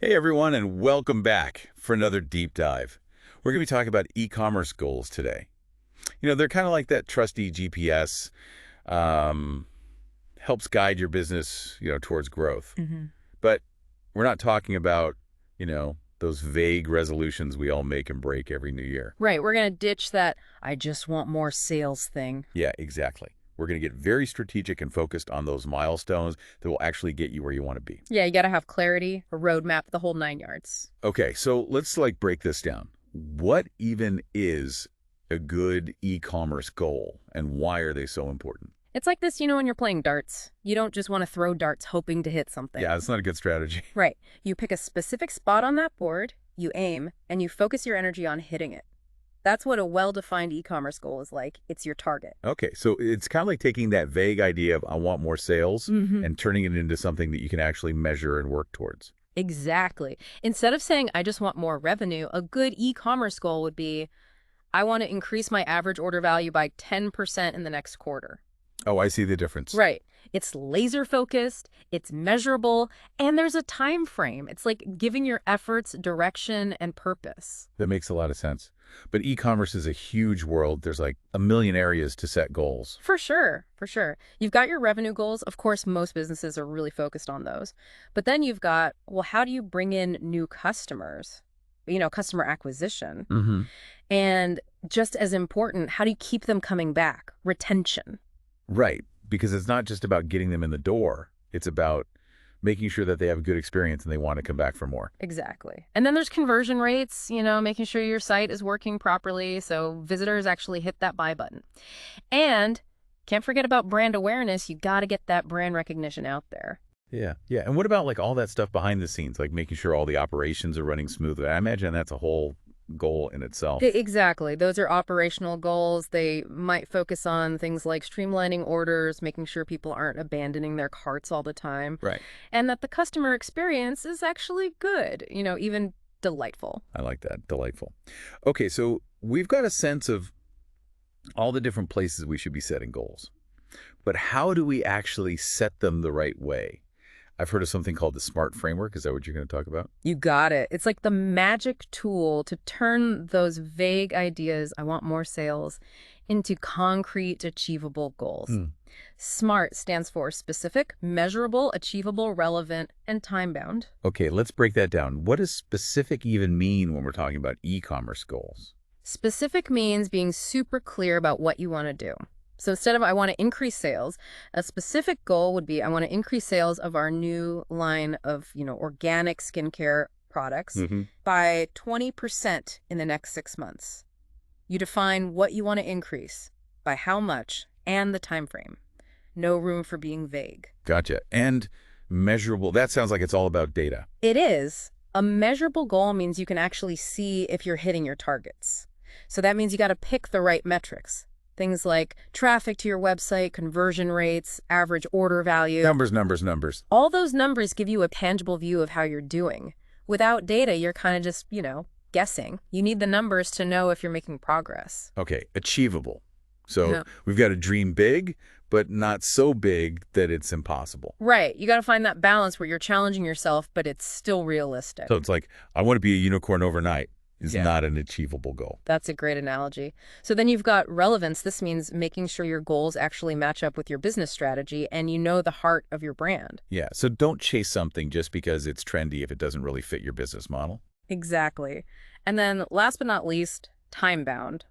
Hey everyone, and welcome back for another deep dive. We're going to be talking about e-commerce goals today. They're kind of like that trusty GPS, um, helps guide your business, towards growth. But we're not talking about, those vague resolutions we all make and break every new year. Right, we're going to ditch that I just want more sales thing. Yeah, exactly. We're going to get very strategic and focused on those milestones that will actually get you where you want to be. Yeah, you got to have clarity, a roadmap, the whole 9 yards. Okay, so let's break this down. What even is a good e-commerce goal and why are they so important? It's like this, when you're playing darts. You don't just want to throw darts hoping to hit something. Yeah, it's not a good strategy. Right. You pick a specific spot on that board, you aim, and you focus your energy on hitting it. That's what a well-defined e-commerce goal is like. It's your target. Okay, so it's kind of like taking that vague idea of I want more sales and turning it into something that you can actually measure and work towards. Exactly. Instead of saying, I just want more revenue, a good e-commerce goal would be, I want to increase my average order value by 10% in the next quarter. Oh, I see the difference. Right. It's laser focused, it's measurable, and there's a time frame. It's like giving your efforts direction and purpose. That makes a lot of sense. But e-commerce is a huge world. There's like a million areas to set goals. For sure, for sure. You've got your revenue goals. Of course, most businesses are really focused on those. But then you've got, well, how do you bring in new customers? Customer acquisition. And just as important, how do you keep them coming back? Retention. Right, because it's not just about getting them in the door. It's about making sure that they have a good experience and they want to come back for more. Exactly. And then there's conversion rates, making sure your site is working properly so visitors actually hit that buy button. And can't forget about brand awareness. You got to get that brand recognition out there. Yeah. And what about like all that stuff behind the scenes, like making sure all the operations are running smoothly? I imagine that's a whole goal in itself. Exactly. Those are operational goals. They might focus on things like streamlining orders, making sure people aren't abandoning their carts all the time. Right. And that the customer experience is actually good, even delightful. I like that. Delightful. Okay, so we've got a sense of all the different places we should be setting goals. But how do we actually set them the right way? I've heard of something called the SMART framework. Is that what you're going to talk about? You got it. It's like the magic tool to turn those vague ideas, I want more sales, into concrete, achievable goals. SMART stands for specific, measurable, achievable, relevant, and time-bound. Okay, let's break that down. What does specific even mean when we're talking about e-commerce goals? Specific means being super clear about what you want to do. So instead of I want to increase sales, a specific goal would be I want to increase sales of our new line of, organic skincare products by 20% in the next 6 months. You define what you want to increase, by how much, and the time frame. No room for being vague. Gotcha. And measurable. That sounds like it's all about data. It is. A measurable goal means you can actually see if you're hitting your targets. So that means you got to pick the right metrics. Things like traffic to your website, conversion rates, average order value. Numbers. All those numbers give you a tangible view of how you're doing. Without data, you're kind of just, guessing. You need the numbers to know if you're making progress. Okay, achievable. So we've got to dream big, but not so big that it's impossible. Right. You got to find that balance where you're challenging yourself, but it's still realistic. So it's like, I want to be a unicorn overnight. Is not an achievable goal. That's a great analogy. So then you've got relevance. This means making sure your goals actually match up with your business strategy and the heart of your brand. Yeah, so don't chase something just because it's trendy if it doesn't really fit your business model. Exactly. And then last but not least, time-bound.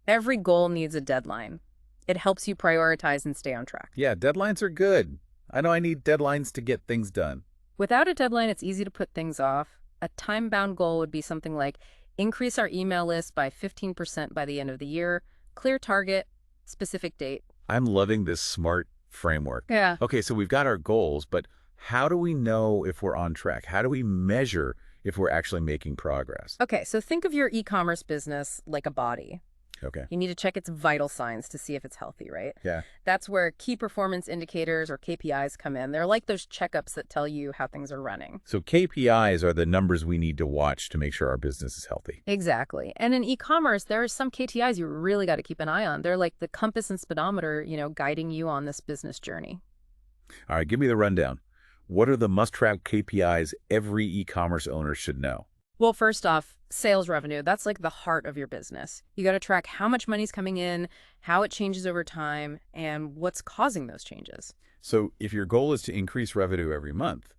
Every goal needs a deadline. It helps you prioritize and stay on track. Yeah, deadlines are good. I know I need deadlines to get things done. Without a deadline, it's easy to put things off. A time-bound goal would be something like increase our email list by 15% by the end of the year, clear target, specific date. I'm loving this SMART framework. Yeah. Okay, so we've got our goals, but how do we know if we're on track? How do we measure if we're actually making progress? Okay, so think of your e-commerce business like a body. Okay. You need to check its vital signs to see if it's healthy, right? Yeah. That's where key performance indicators or KPIs come in. They're like those checkups that tell you how things are running. So KPIs are the numbers we need to watch to make sure our business is healthy. Exactly. And in e-commerce, there are some KPIs you really got to keep an eye on. They're like the compass and speedometer, guiding you on this business journey. All right, give me the rundown. What are the must-track KPIs every e-commerce owner should know? Well, first off, sales revenue, that's like the heart of your business. You got to track how much money's coming in, how it changes over time, and what's causing those changes. So if your goal is to increase revenue every month,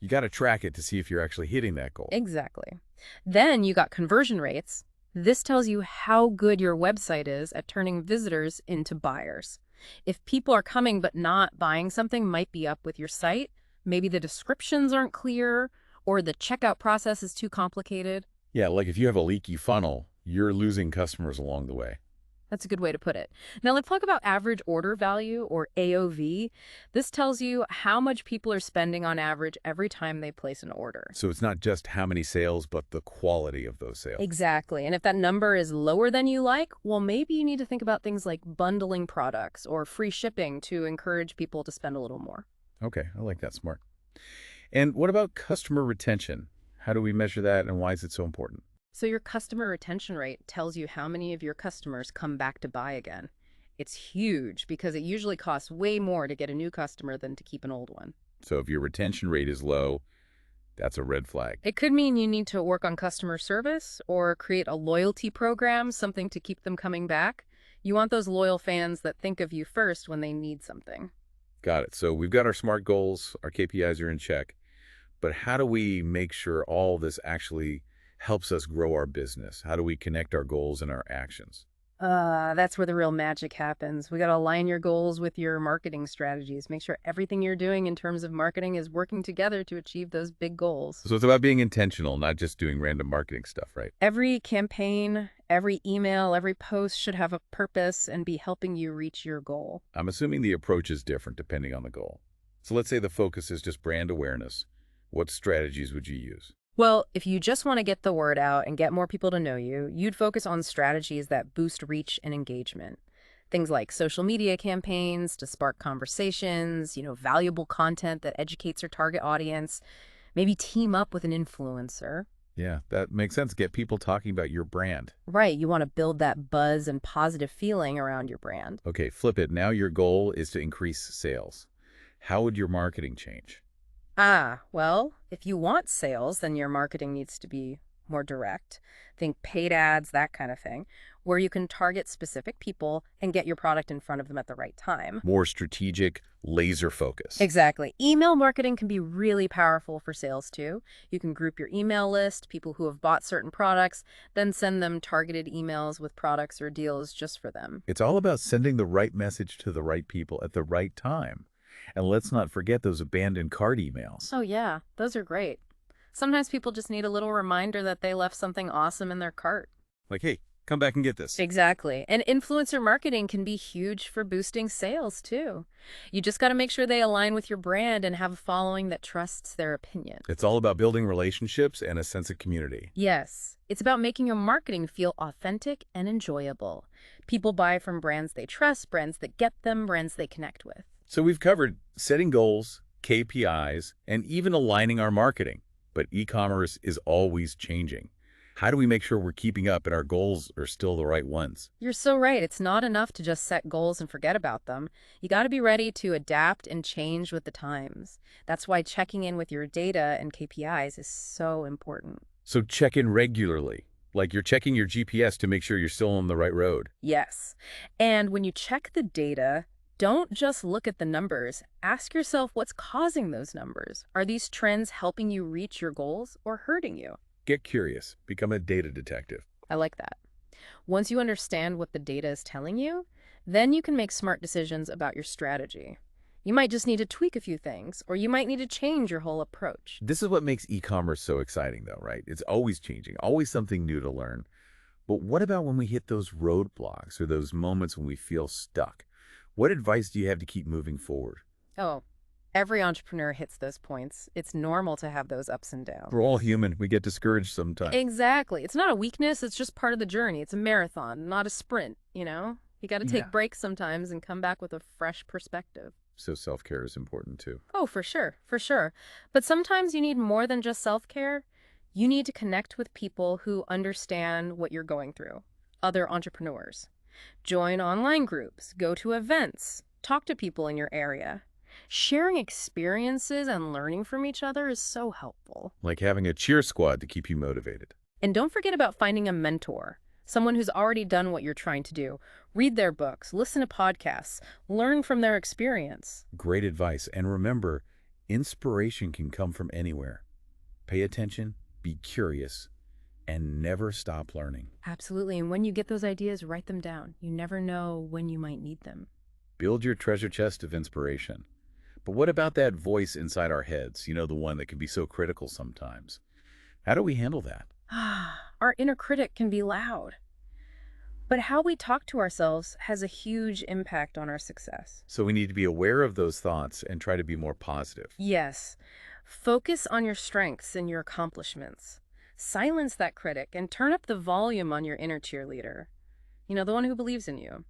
you got to track it to see if you're actually hitting that goal. Exactly. Then you got conversion rates. This tells you how good your website is at turning visitors into buyers. If people are coming but not buying something might be up with your site, maybe the descriptions aren't clear or the checkout process is too complicated. Yeah, like if you have a leaky funnel, you're losing customers along the way. That's a good way to put it. Now let's talk about average order value, or AOV. This tells you how much people are spending on average every time they place an order. So it's not just how many sales, but the quality of those sales. Exactly. And if that number is lower than you like, well, maybe you need to think about things like bundling products or free shipping to encourage people to spend a little more. Okay, I like that. Smart. And what about customer retention? How do we measure that and why is it so important? So your customer retention rate tells you how many of your customers come back to buy again. It's huge because it usually costs way more to get a new customer than to keep an old one. So if your retention rate is low, that's a red flag. It could mean you need to work on customer service or create a loyalty program, something to keep them coming back. You want those loyal fans that think of you first when they need something. Got it. So we've got our SMART goals, our KPIs are in check, but how do we make sure all this actually helps us grow our business? How do we connect our goals and our actions? That's where the real magic happens. We got to align your goals with your marketing strategies. Make sure everything you're doing in terms of marketing is working together to achieve those big goals. So it's about being intentional, not just doing random marketing stuff, right? Every campaign, every email, every post should have a purpose and be helping you reach your goal. I'm assuming the approach is different depending on the goal. So let's say the focus is just brand awareness. What strategies would you use? Well, if you just want to get the word out and get more people to know you, you'd focus on strategies that boost reach and engagement. Things like social media campaigns to spark conversations, valuable content that educates your target audience, maybe team up with an influencer. Yeah, that makes sense. Get people talking about your brand. Right, you want to build that buzz and positive feeling around your brand. Okay, flip it. Now your goal is to increase sales. How would your marketing change? Well, if you want sales, then your marketing needs to be more direct. Think paid ads, that kind of thing, where you can target specific people and get your product in front of them at the right time. More strategic, laser focus. Exactly. Email marketing can be really powerful for sales too. You can group your email list, people who have bought certain products, then send them targeted emails with products or deals just for them. It's all about sending the right message to the right people at the right time. And let's not forget those abandoned cart emails. Oh yeah, those are great. Sometimes people just need a little reminder that they left something awesome in their cart. Like, hey, come back and get this. Exactly. And influencer marketing can be huge for boosting sales too. You just got to make sure they align with your brand and have a following that trusts their opinion. It's all about building relationships and a sense of community. Yes, it's about making your marketing feel authentic and enjoyable. People buy from brands they trust, brands that get them, brands they connect with. So we've covered setting goals, KPIs, and even aligning our marketing. But e-commerce is always changing. How do we make sure we're keeping up and our goals are still the right ones? You're so right. It's not enough to just set goals and forget about them. You got to be ready to adapt and change with the times. That's why checking in with your data and KPIs is so important. So check in regularly, like you're checking your GPS to make sure you're still on the right road. Yes. And when you check the data, don't just look at the numbers. Ask yourself what's causing those numbers. Are these trends helping you reach your goals or hurting you? Get curious. Become a data detective. I like that. Once you understand what the data is telling you, then you can make smart decisions about your strategy. You might just need to tweak a few things, or you might need to change your whole approach. This is what makes e-commerce so exciting though, right? It's always changing, always something new to learn. But what about when we hit those roadblocks or those moments when we feel stuck? What advice do you have to keep moving forward? Oh, every entrepreneur hits those points. It's normal to have those ups and downs. We're all human. We get discouraged sometimes. Exactly. It's not a weakness. It's just part of the journey. It's a marathon, not a sprint, You got to take Yeah. breaks sometimes and come back with a fresh perspective. So self-care is important too. Oh, for sure, for sure. But sometimes you need more than just self-care. You need to connect with people who understand what you're going through, other entrepreneurs. Join online groups, go to events, talk to people in your area. Sharing experiences and learning from each other is so helpful. Like having a cheer squad to keep you motivated. And don't forget about finding a mentor, someone who's already done what you're trying to do. Read their books, listen to podcasts, learn from their experience. Great advice. And remember, inspiration can come from anywhere. Pay attention, be curious, and never stop learning. Absolutely. And when you get those ideas, write them down. You never know when you might need them. Build your treasure chest of inspiration. But what about that voice inside our heads? The one that can be so critical sometimes. How do we handle that? Our inner critic can be loud. But how we talk to ourselves has a huge impact on our success. So we need to be aware of those thoughts and try to be more positive. Yes. Focus on your strengths and your accomplishments. Silence that critic and turn up the volume on your inner cheerleader. The one who believes in you.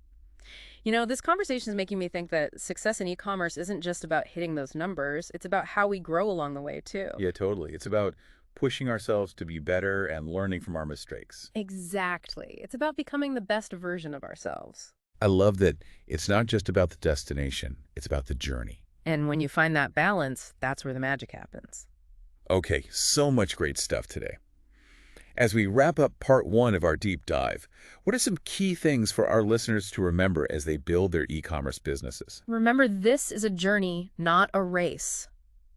This conversation is making me think that success in e-commerce isn't just about hitting those numbers. It's about how we grow along the way, too. Yeah, totally. It's about pushing ourselves to be better and learning from our mistakes. Exactly. It's about becoming the best version of ourselves. I love that it's not just about the destination, it's about the journey. And when you find that balance, that's where the magic happens. Okay, so much great stuff today. As we wrap up part 1 of our deep dive, what are some key things for our listeners to remember as they build their e-commerce businesses? Remember, this is a journey, not a race.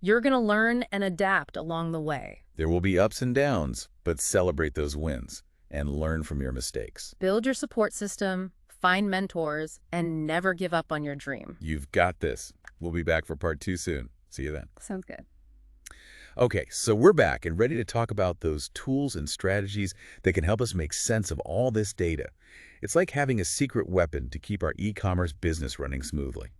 You're going to learn and adapt along the way. There will be ups and downs, but celebrate those wins and learn from your mistakes. Build your support system, find mentors, and never give up on your dream. You've got this. We'll be back for part 2 soon. See you then. Sounds good. Okay, so we're back and ready to talk about those tools and strategies that can help us make sense of all this data. It's like having a secret weapon to keep our e-commerce business running smoothly.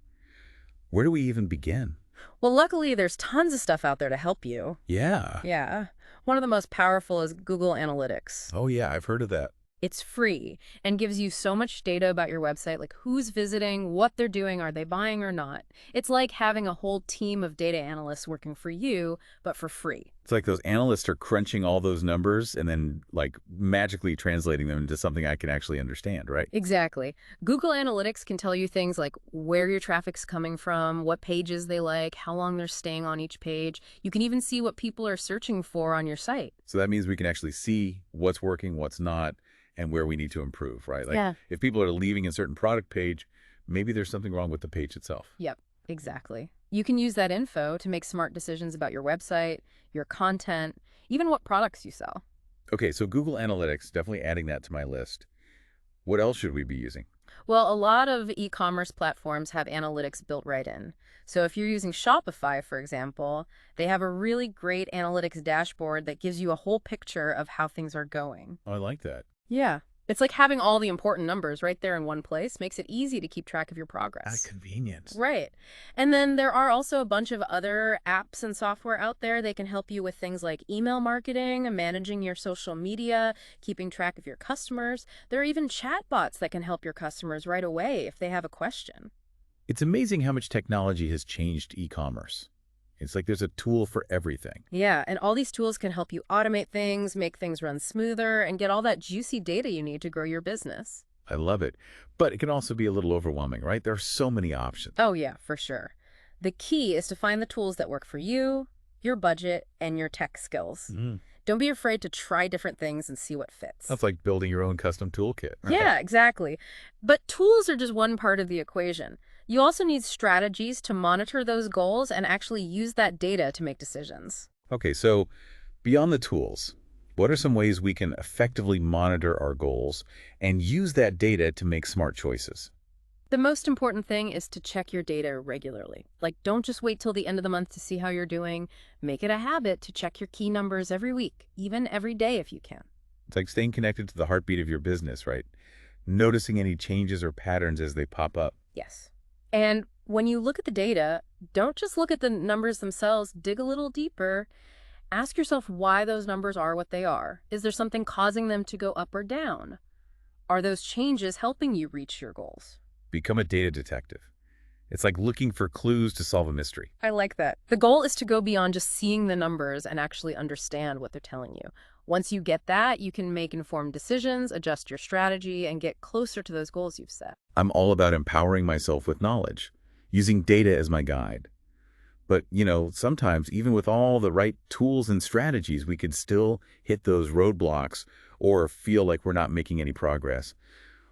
Where do we even begin? Well, luckily, there's tons of stuff out there to help you. Yeah. Yeah. One of the most powerful is Google Analytics. Oh, yeah, I've heard of that. It's free and gives you so much data about your website, like who's visiting, what they're doing, are they buying or not. It's like having a whole team of data analysts working for you, but for free. It's like those analysts are crunching all those numbers and then magically translating them into something I can actually understand, right? Exactly. Google Analytics can tell you things like where your traffic's coming from, what pages they like, how long they're staying on each page. You can even see what people are searching for on your site. So that means we can actually see what's working, what's not, and where we need to improve, right? Yeah. If people are leaving a certain product page, maybe there's something wrong with the page itself. Yep, exactly. You can use that info to make smart decisions about your website, your content, even what products you sell. Okay, so Google Analytics, definitely adding that to my list. What else should we be using? Well, a lot of e-commerce platforms have analytics built right in. So if you're using Shopify, for example, they have a really great analytics dashboard that gives you a whole picture of how things are going. Oh, I like that. Yeah. It's like having all the important numbers right there in one place makes it easy to keep track of your progress. Convenience. Right. And then there are also a bunch of other apps and software out there. They can help you with things like email marketing, managing your social media, keeping track of your customers. There are even chatbots that can help your customers right away if they have a question. It's amazing how much technology has changed e-commerce. It's like there's a tool for everything. Yeah, and all these tools can help you automate things, make things run smoother, and get all that juicy data you need to grow your business. I love it. But it can also be a little overwhelming, right? There are so many options. Oh yeah, for sure. The key is to find the tools that work for you, your budget, and your tech skills. Don't be afraid to try different things and see what fits. That's like building your own custom toolkit. Right? Yeah, exactly. But tools are just one part of the equation. You also need strategies to monitor those goals and actually use that data to make decisions. Okay, so beyond the tools, what are some ways we can effectively monitor our goals and use that data to make smart choices? The most important thing is to check your data regularly. Like, don't just wait till the end of the month to see how you're doing. Make it a habit to check your key numbers every week, even every day if you can. It's like staying connected to the heartbeat of your business, right? Noticing any changes or patterns as they pop up. Yes. And when you look at the data, don't just look at the numbers themselves, dig a little deeper. Ask yourself why those numbers are what they are. Is there something causing them to go up or down? Are those changes helping you reach your goals? Become a data detective. It's like looking for clues to solve a mystery. I like that. The goal is to go beyond just seeing the numbers and actually understand what they're telling you. Once you get that, you can make informed decisions, adjust your strategy, and get closer to those goals you've set. I'm all about empowering myself with knowledge, using data as my guide. But, sometimes even with all the right tools and strategies, we could still hit those roadblocks or feel like we're not making any progress.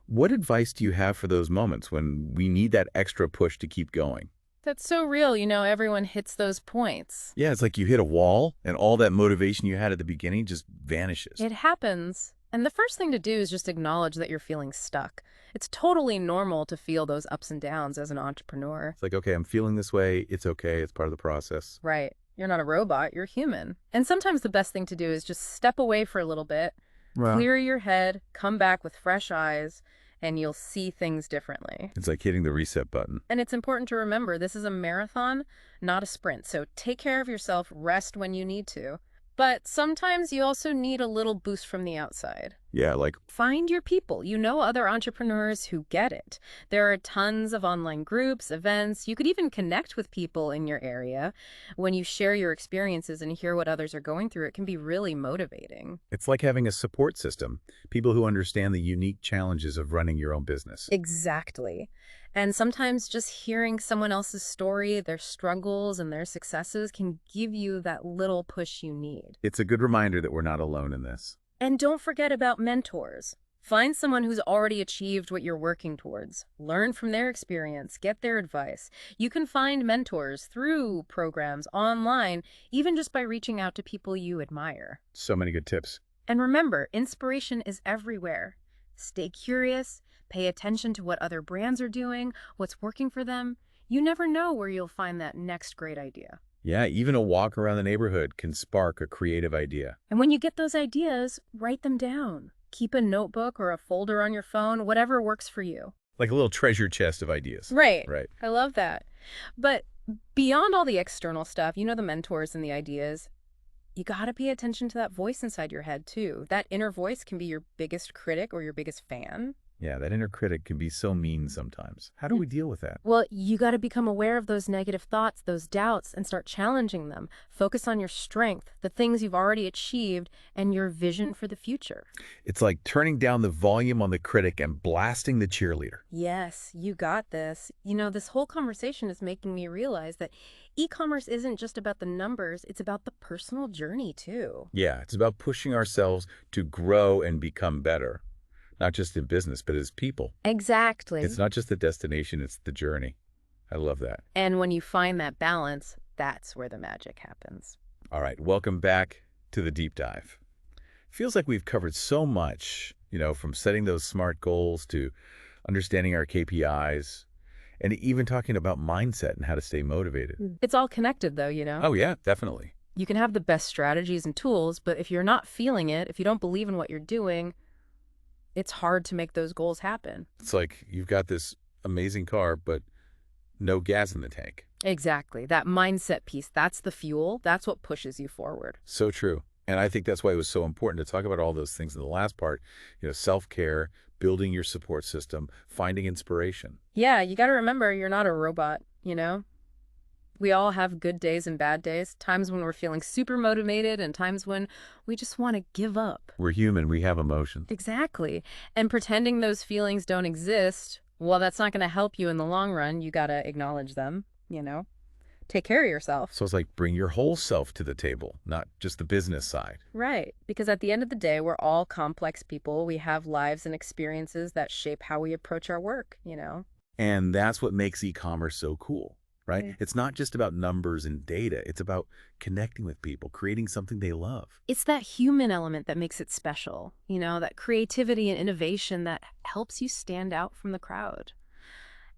What advice do you have for those moments when we need that extra push to keep going? That's so real. Everyone hits those points. Yeah, it's like you hit a wall and all that motivation you had at the beginning just vanishes. It happens. And the first thing to do is just acknowledge that you're feeling stuck. It's totally normal to feel those ups and downs as an entrepreneur. It's like, okay, I'm feeling this way. It's okay. It's part of the process. Right. You're not a robot, you're human. And sometimes the best thing to do is just step away for a little bit, Well, clear your head, come back with fresh eyes, and you'll see things differently. it's like hitting the reset button. And it's important to remember this is a marathon, not a sprint. So take care of yourself, rest when you need to. But sometimes you also need a little boost from the outside. Yeah, like, Find your people. Other entrepreneurs who get it. There are tons of online groups, events. You could even connect with people in your area. When you share your experiences and hear what others are going through, it can be really motivating. it's like having a support system, people who understand the unique challenges of running your own business. Exactly. And sometimes just hearing someone else's story, their struggles and their successes can give you that little push you need. It's a good reminder that we're not alone in this. And don't forget about mentors. Find someone who's already achieved what you're working towards. Learn from their experience, get their advice. You can find mentors through programs online, even just by reaching out to people you admire. So many good tips. And remember, inspiration is everywhere. Stay curious, pay attention to what other brands are doing, what's working for them. You never know where you'll find that next great idea. Yeah, even a walk around the neighborhood can spark a creative idea. And when you get those ideas, write them down. Keep a notebook or a folder on your phone, whatever works for you. Like a little treasure chest of ideas. Right. Right. I love that. But beyond all the external stuff, the mentors and the ideas, you got to pay attention to that voice inside your head, too. That inner voice can be your biggest critic or your biggest fan. Yeah, that inner critic can be so mean sometimes. How do we deal with that? Well, you got to become aware of those negative thoughts, those doubts, and start challenging them. Focus on your strength, the things you've already achieved, and your vision for the future. It's like turning down the volume on the critic and blasting the cheerleader. Yes, you got this. This whole conversation is making me realize that e-commerce isn't just about the numbers, it's about the personal journey, too. Yeah, it's about pushing ourselves to grow and become better. Not just in business, but as people. Exactly. It's not just the destination, it's the journey. I love that. And when you find that balance, that's where the magic happens. All right, welcome back to the deep dive. Feels like we've covered so much, from setting those SMART goals to understanding our KPIs, and even talking about mindset and how to stay motivated. It's all connected, though, Oh, yeah, definitely. You can have the best strategies and tools, but if you're not feeling it, if you don't believe in what you're doing, it's hard to make those goals happen. It's like you've got this amazing car, but no gas in the tank. Exactly. That mindset piece, that's the fuel. That's what pushes you forward. So true. And I think that's why it was so important to talk about all those things in the last part, self-care, building your support system, finding inspiration. Yeah, you got to remember you're not a robot. We all have good days and bad days, times when we're feeling super motivated and times when we just want to give up. We're human. We have emotions. Exactly. And pretending those feelings don't exist, well, that's not going to help you in the long run. You got to acknowledge them, Take care of yourself. So it's like bring your whole self to the table, not just the business side. Right. Because at the end of the day, we're all complex people. We have lives and experiences that shape how we approach our work. And that's what makes e-commerce so cool, right? Yeah. It's not just about numbers and data. It's about connecting with people, creating something they love. It's that human element that makes it special, that creativity and innovation that helps you stand out from the crowd.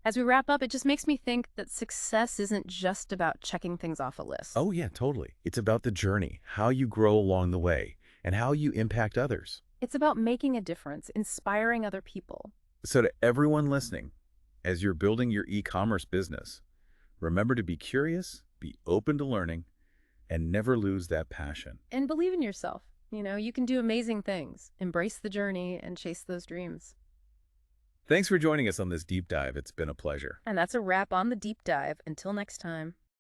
As we wrap up, it just makes me think that success isn't just about checking things off a list. Oh, yeah, totally. It's about the journey, how you grow along the way, and how you impact others. It's about making a difference, inspiring other people. So to everyone listening, as you're building your e-commerce business, remember to be curious, be open to learning, and never lose that passion. And believe in yourself. You can do amazing things. Embrace the journey and chase those dreams. Thanks for joining us on this deep dive. It's been a pleasure. And that's a wrap on the deep dive. Until next time.